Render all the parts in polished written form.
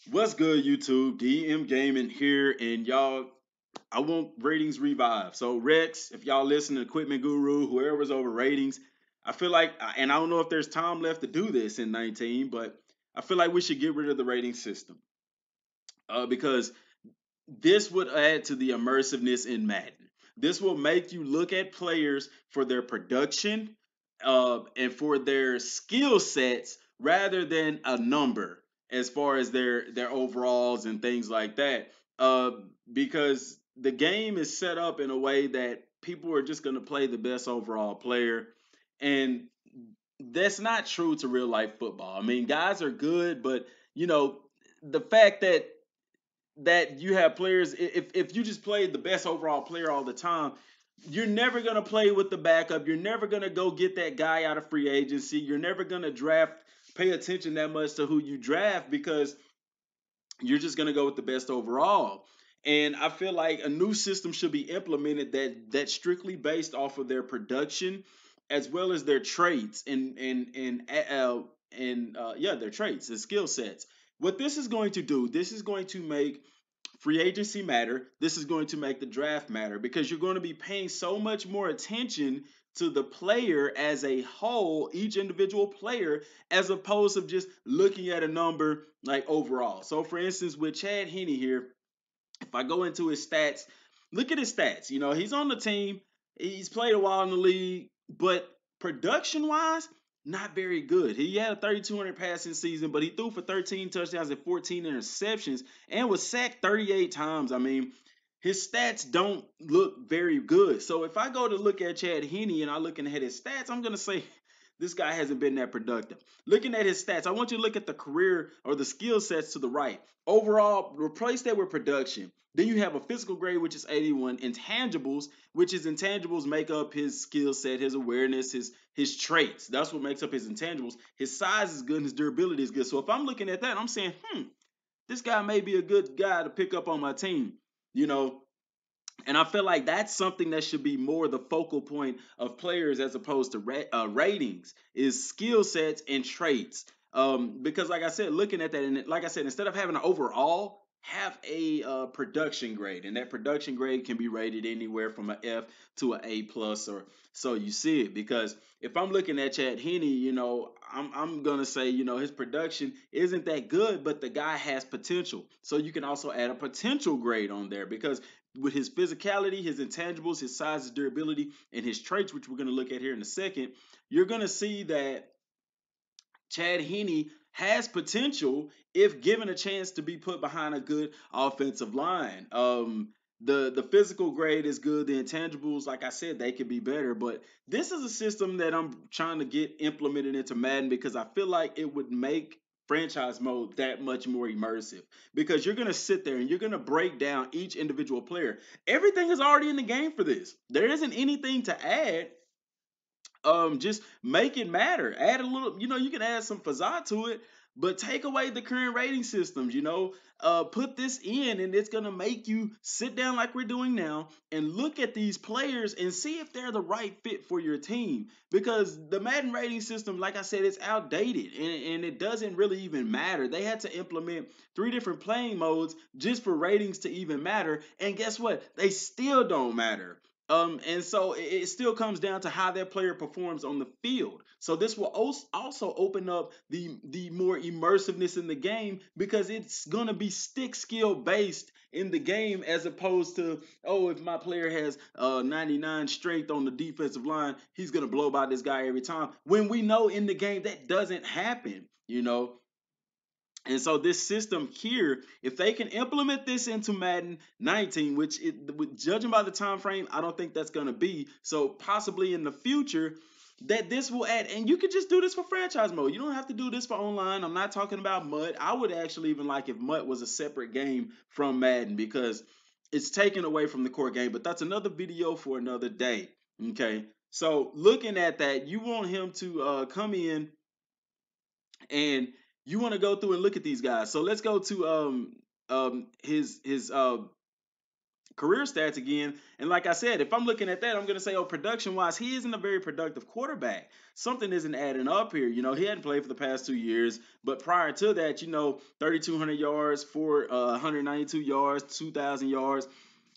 What's good, YouTube? Dmgaming here, and y'all, I want ratings revive. So Rex, if y'all listen to Equipment Guru, whoever's over ratings, I feel like, and I don't know if there's time left to do this in 19, but I feel like we should get rid of the rating system because this would add to the immersiveness in Madden. This will make you look at players for their production and for their skill sets rather than a number as far as their overalls and things like that. Uh, because the game is set up in a way that people are just going to play the best overall player, and that's not true to real life football. I mean, guys are good, but you know the fact that you have players, if you just play the best overall player all the time, you're never going to play with the backup. You're never going to go get that guy out of free agency. You're never going to pay attention that much to who you draft because you're just going to go with the best overall. And I feel like a new system should be implemented that's strictly based off of their production as well as their traits and their traits and skill sets. What this is going to do, this is going to make free agency matter. This is going to make the draft matter because you're going to be paying so much more attention to the player as a whole, each individual player, as opposed to just looking at a number like overall. So, for instance, with Chad Henne here, if I go into his stats, look at his stats. You know, he's on the team, he's played a while in the league, but production wise, not very good. He had a 3,200 passing season, but he threw for 13 touchdowns and 14 interceptions and was sacked 38 times. I mean, his stats don't look very good. So if I go to look at Chad Henne and I looking at his stats, I'm gonna say this guy hasn't been that productive. Looking at his stats, I want you to look at the career or the skill sets to the right. Overall, replace that with production. Then you have a physical grade, which is 81, intangibles, which is intangibles make up his skill set, his awareness, his traits. That's what makes up his intangibles. His size is good and his durability is good. So if I'm looking at that, I'm saying, this guy may be a good guy to pick up on my team. You know, and I feel like that's something that should be more the focal point of players as opposed to ratings is skill sets and traits. Because like I said, looking at that, and like I said, instead of having an overall, have a production grade, and that production grade can be rated anywhere from an F to an A plus, or so you see it. Because if I'm looking at Chad Henne, I'm gonna say his production isn't that good, but the guy has potential. So you can also add a potential grade on there because with his physicality, his intangibles, his size, his durability, and his traits, which we're going to look at here in a second, you're going to see that Chad Henne has potential if given a chance to be put behind a good offensive line. The physical grade is good. The intangibles, like I said, they could be better. But this is a system that I'm trying to get implemented into Madden because I feel like it would make franchise mode that much more immersive because you're going to sit there and you're going to break down each individual player. Everything is already in the game for this. There isn't anything to add. Just make it matter. Add a little, you can add some facade to it, but take away the current rating systems. Put this in, and it's gonna make you sit down like we're doing now and look at these players and see if they're the right fit for your team. Because the Madden rating system, like I said, it's outdated and it doesn't really even matter. They had to implement 3 different playing modes just for ratings to even matter, and guess what? They still don't matter. And so it still comes down to how that player performs on the field. So this will also open up the more immersiveness in the game because it's gonna be stick skill based in the game as opposed to, oh, if my player has 99 strength on the defensive line, he's gonna blow by this guy every time. When we know in the game that doesn't happen. And so this system here, if they can implement this into Madden 19, judging by the time frame, I don't think that's going to be. So possibly in the future, that this will add, and you could just do this for franchise mode. You don't have to do this for online. I'm not talking about MUT. I would actually even like if MUT was a separate game from Madden because it's taken away from the core game. But that's another video for another day. Okay. So looking at that, you want him to come in and you want to go through and look at these guys. So let's go to his career stats again. And like I said, if I'm looking at that, I'm going to say, oh, production wise, he isn't a very productive quarterback. Something isn't adding up here. He hadn't played for the past 2 years, but prior to that, 3,200 yards, 192 yards, 2,000 yards.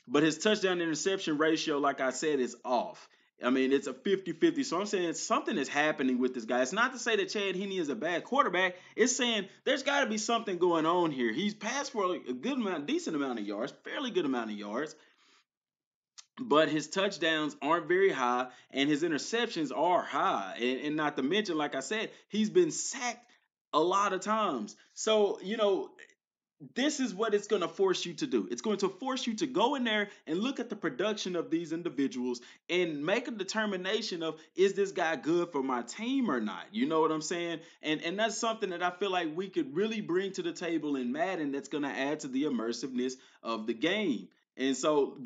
But his touchdown to interception ratio, like I said, is off. I mean, it's a 50-50. So I'm saying something is happening with this guy. It's not to say that Chad Henne is a bad quarterback. It's saying there's got to be something going on here. He's passed for a good amount, decent amount of yards, fairly good amount of yards, but his touchdowns aren't very high and his interceptions are high. And not to mention, like I said, he's been sacked a lot of times. So, this is what it's going to force you to do. It's going to force you to go in there and look at the production of these individuals and make a determination of, is this guy good for my team or not? You know what I'm saying? And that's something that I feel like we could really bring to the table in Madden that's going to add to the immersiveness of the game. And so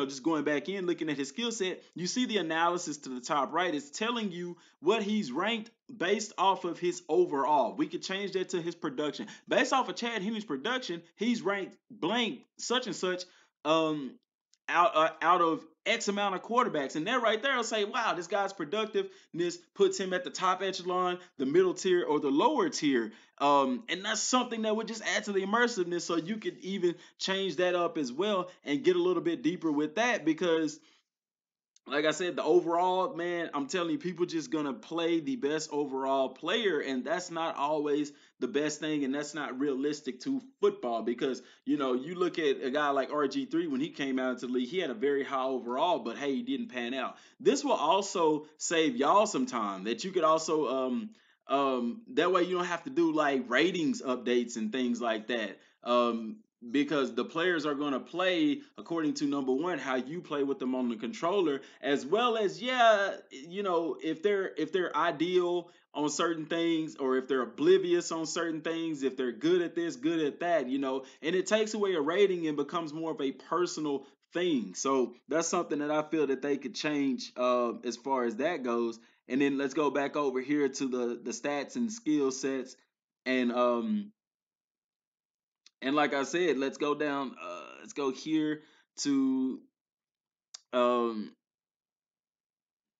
just going back in, looking at his skill set, you see the analysis to the top right. It's telling you what he's ranked based off of his overall. We could change that to his production. Based off of Chad Henne's production, he's ranked blank such and such out of X amount of quarterbacks. And that right there will say, wow, this guy's productiveness puts him at the top echelon, the middle tier, or the lower tier. And that's something that would just add to the immersiveness. So you could even change that up as well and get a little bit deeper with that, because like I said, the overall, man, I'm telling you, people just gonna play the best overall player, and that's not always the best thing, and that's not realistic to football, because you look at a guy like RG3 when he came out into the league, he had a very high overall, but hey, he didn't pan out. This will also save y'all some time, that you could also that way you don't have to do like ratings updates and things like that. Because the players are going to play according to, number one, how you play with them on the controller, as well as, if they're ideal on certain things, or if they're oblivious on certain things, if they're good at this, good at that, and it takes away a rating and becomes more of a personal thing. So that's something that I feel that they could change as far as that goes. And then let's go back over here to the stats and skill sets, and like I said, let's go down. Let's go here to um,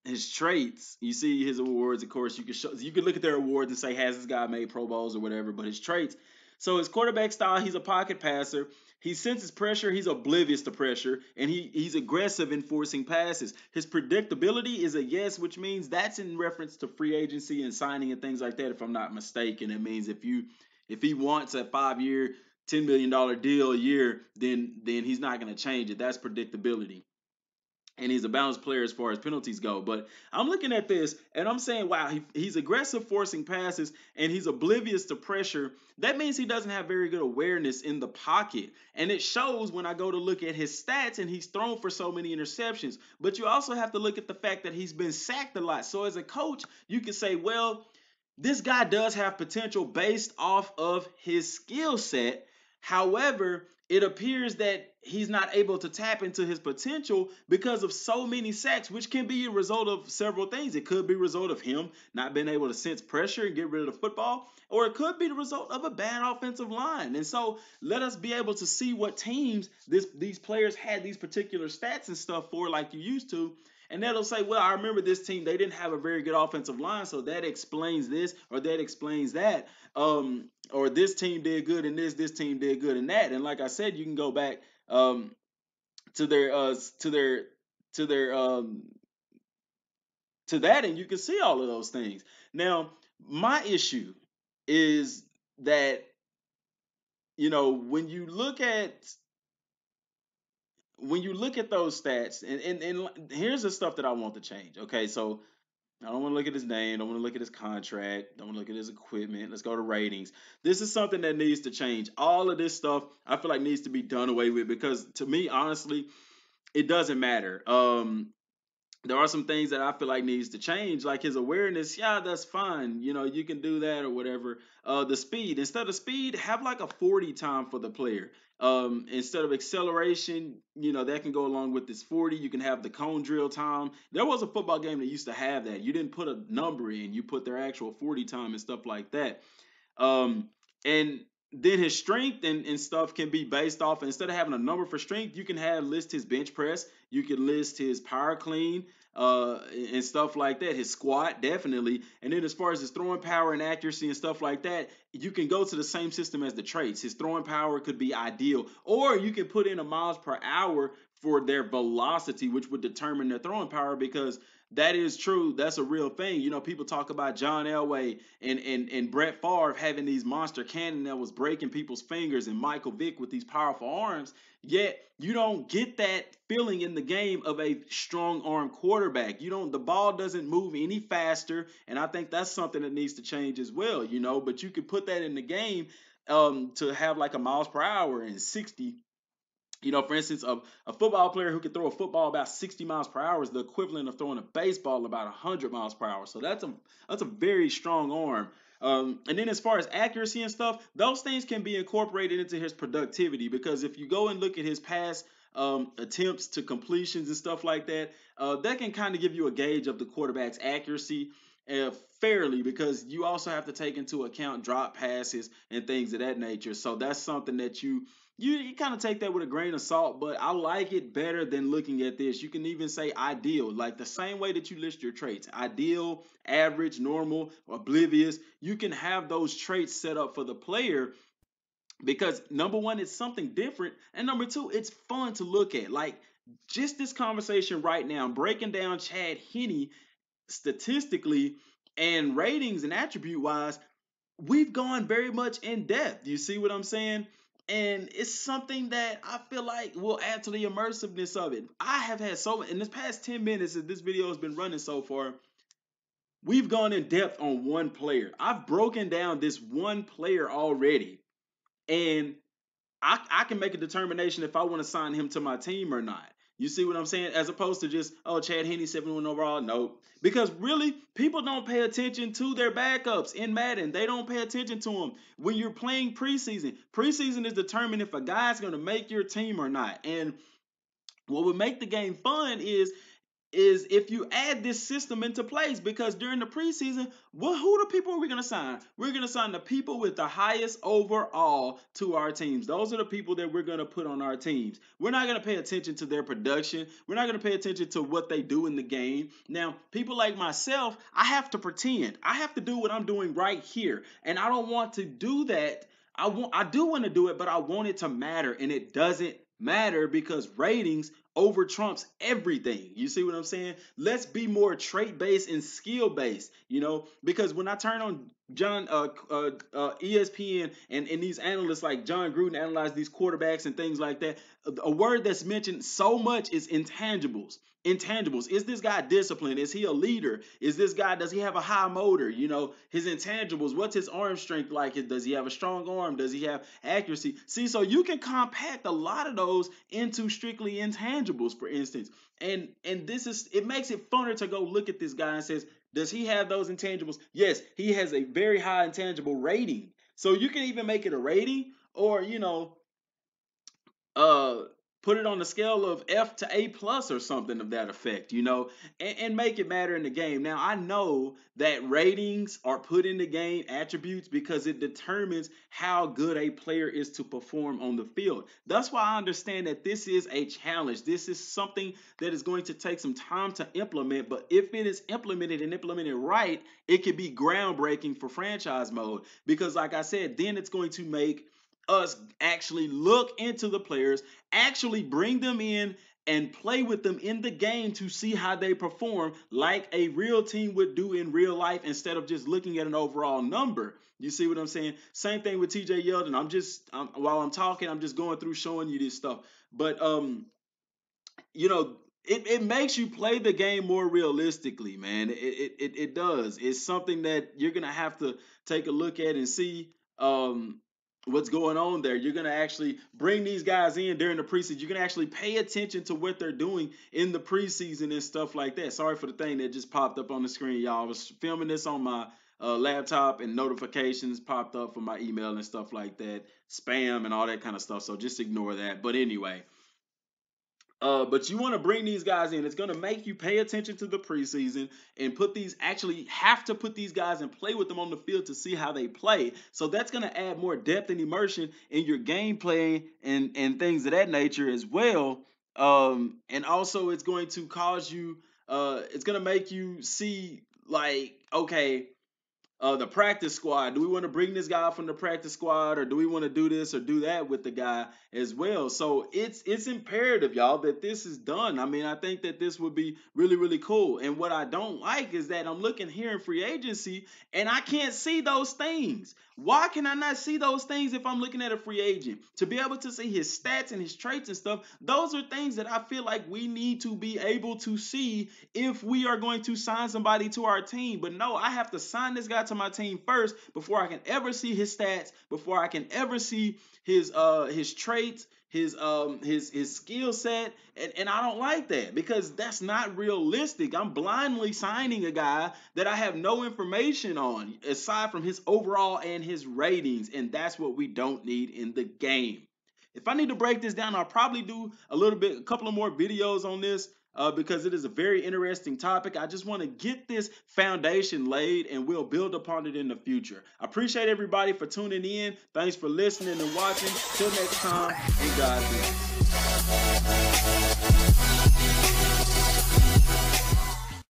his traits. You see his awards. Of course, you can look at their awards and say, has this guy made Pro Bowls or whatever? But his traits. So his quarterback style, he's a pocket passer. He senses pressure. He's oblivious to pressure, and he's aggressive in forcing passes. His predictability is a yes, which means that's in reference to free agency and signing and things like that. If I'm not mistaken, it means if he wants a 5-year, $10 million deal a year, then he's not going to change it. That's predictability. And he's a balanced player as far as penalties go. But I'm looking at this and I'm saying, wow, he's aggressive forcing passes and he's oblivious to pressure. That means he doesn't have very good awareness in the pocket. And it shows when I go to look at his stats, and he's thrown for so many interceptions. But you also have to look at the fact that he's been sacked a lot. So as a coach, you can say, well, this guy does have potential based off of his skill set. However, it appears that he's not able to tap into his potential because of so many sacks, which can be a result of several things. It could be a result of him not being able to sense pressure and get rid of the football, or it could be the result of a bad offensive line. And so let us be able to see what teams these players had these particular stats and stuff for, like you used to. And that'll say, well, I remember this team, they didn't have a very good offensive line, so that explains this, or that explains that. Or this team did good in this team did good in that. And like I said, you can go back to their to their to that, and you can see all of those things. Now, my issue is that when you look at those stats, and here's the stuff that I want to change. Okay, so I don't want to look at his name. Don't want to look at his contract. Don't want to look at his equipment. Let's go to ratings. This is something that needs to change. All of this stuff, I feel like, needs to be done away with, because to me, honestly, it doesn't matter. There are some things that I feel like needs to change, like his awareness. Yeah, that's fine. You can do that or whatever. The speed, instead of speed, have like a 40 time for the player. Instead of acceleration, that can go along with this 40. You can have the cone drill time. There was a football game that used to have that. You didn't put a number in, you put their actual 40 time and stuff like that. And then his strength and stuff can be based off, instead of having a number for strength, you can have list his bench press, you can list his power clean, and stuff like that, his squat definitely. And then as far as his throwing power and accuracy and stuff like that, you can go to the same system as the traits. His throwing power could be ideal, or you can put in a miles per hour for their velocity, which would determine their throwing power, because that is true. That's a real thing. You know, people talk about John Elway and Brett Favre having these monster cannon that was breaking people's fingers, and Michael Vick with these powerful arms. Yet you don't get that feeling in the game of a strong arm quarterback. You don't. The ball doesn't move any faster, and I think that's something that needs to change as well. You know, but you could put that in the game, to have like a miles per hour and 60. You know, for instance, a football player who can throw a football about 60 miles per hour is the equivalent of throwing a baseball about 100 miles per hour. So that's a very strong arm. And then as far as accuracy and stuff, those things can be incorporated into his productivity, because if you go and look at his past attempts to completions and stuff like that, that can kind of give you a gauge of the quarterback's accuracy. Fairly, because you also have to take into account drop passes and things of that nature. So that's something that you kind of take that with a grain of salt, but I like it better than looking at this. You can even say ideal, like the same way that you list your traits: ideal, average, normal, oblivious. You can have those traits set up for the player, because number one, it's something different, and number two, it's fun to look at. Like, just this conversation right now, breaking down Chad Henne statistically and ratings and attribute wise, we've gone very much in depth. You see what I'm saying? And it's something that I feel like will add to the immersiveness of it. I have had so in this past 10 minutes that this video has been running so far, we've gone in depth on one player. I've broken down this one player already, and I can make a determination if I want to sign him to my team or not. You see what I'm saying? As opposed to just, oh, Chad Henne, 71 overall. Nope. Because really, people don't pay attention to their backups in Madden. They don't pay attention to them. When you're playing preseason, preseason is determined if a guy's going to make your team or not. And what would make the game fun is if you add this system into place, because during the preseason, who the people are we going to sign? We're going to sign the people with the highest overall to our teams. Those are the people that we're going to put on our teams. We're not going to pay attention to their production. We're not going to pay attention to what they do in the game. Now, people like myself, I have to pretend. I have to do what I'm doing right here, and I don't want to do that. I do want to do it, but I want it to matter, and it doesn't matter because ratings over trumps everything. You see what I'm saying? Let's be more trait based and skill based, because when I turn on ESPN and these analysts like John Gruden analyze these quarterbacks and things like that, a word that's mentioned so much is intangibles. Intangibles. Is this guy disciplined? Is he a leader? Does he have a high motor? His intangibles. What's his arm strength like? Does he have a strong arm? Does he have accuracy? See, so you can compact a lot of those into strictly intangibles, for instance. And it makes it funner to go look at this guy and says, does he have those intangibles? Yes, he has a very high intangible rating. So you can even make it a rating, or uh put it on the scale of F to A plus or something of that effect, and make it matter in the game. Now, I know that ratings are put in the game attributes because it determines how good a player is to perform on the field. That's why I understand that this is a challenge. This is something that is going to take some time to implement, but if it is implemented and implemented right, it could be groundbreaking for franchise mode, because like I said, then it's going to make us actually look into the players, actually bring them in and play with them in the game to see how they perform like a real team would do in real life, instead of just looking at an overall number. You see what I'm saying? Same thing with TJ Yeldon. While I'm talking, I'm just going through showing you this stuff. But it makes you play the game more realistically, man. It does. It's something that you're gonna have to take a look at and see what's going on there. You're gonna actually bring these guys in during the preseason. You're gonna actually pay attention to what they're doing in the preseason and stuff like that. Sorry for the thing that just popped up on the screen, y'all. I was filming this on my laptop, and notifications popped up for my email and stuff like that, spam and all that kind of stuff. So just ignore that. But anyway, But you want to bring these guys in. It's going to make you pay attention to the preseason and actually have to put these guys and play with them on the field to see how they play. So that's going to add more depth and immersion in your gameplay and things of that nature as well. And also it's going to cause you, it's going to make you see like, okay, the practice squad. Do we want to bring this guy from the practice squad, or do we want to do this or do that with the guy as well? So it's imperative, y'all, that this is done. I mean, I think that this would be really, really cool. And what I don't like is that I'm looking here in free agency and I can't see those things. Why can I not see those things if I'm looking at a free agent? To be able to see his stats and his traits and stuff, those are things that I feel like we need to be able to see if we are going to sign somebody to our team. But no, I have to sign this guy to my team first before I can ever see his stats, before I can ever see his traits, his skill set, and I don't like that because that's not realistic. I'm blindly signing a guy that I have no information on aside from his overall and his ratings, and that's what we don't need in the game. If I need to break this down, I'll probably do a couple of more videos on this because it is a very interesting topic. I just want to get this foundation laid and we'll build upon it in the future. I appreciate everybody for tuning in. Thanks for listening and watching. Till next time, and God bless.